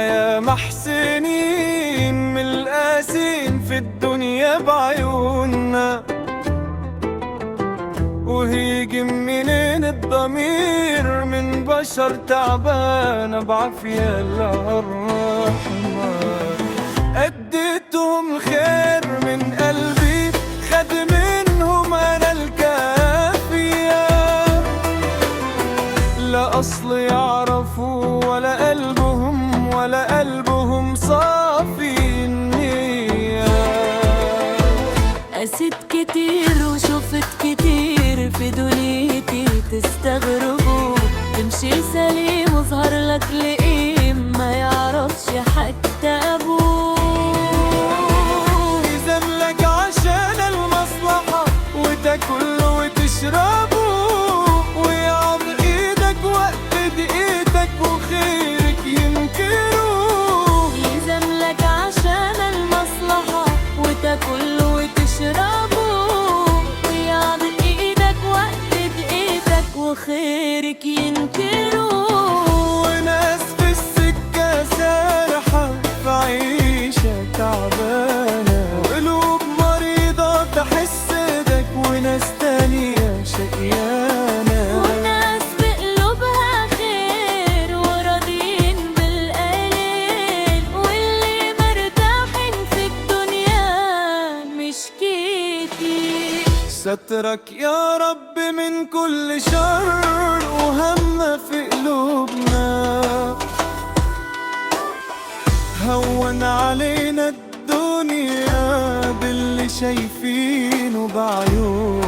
يا محسنين من القاسين في الدنيا بعيوننا، وهيجي منين الضمير من بشر تعبانة بعافية الرحمة. أديتهم خير من قلبي، خد منهم أنا الكافية، لا أصل يعرفوا ولا قلبهم صافي النية. قست كتير وشفت كتير في دنيتي تستغربوا، تمشي سليم وظهر لك لئيم ما يعرفش حتى أبوه. يزملك عشان المصلحة وتاكل وتشربوا، ويعض ايدك وقت دقيقتك وخيرك ينكروه. يزملك عشان المصلحة وتاكل وتشربوا، ويعض ايدك وقت دقيقتك وخيرك ينكروه. وناس في السكة سارحة في عيشة تعبانة، وقلوب مريضة تحس ايدك، وناس تانية شقيانة. وناس بقلوبها خير وراضين بالقليل، واللي مرتاحين في الدنيا مش كتير. سترك يا رب من كل شر وهم في قلوبنا، هون علينا الدنيا باللي شايفينه بعيون.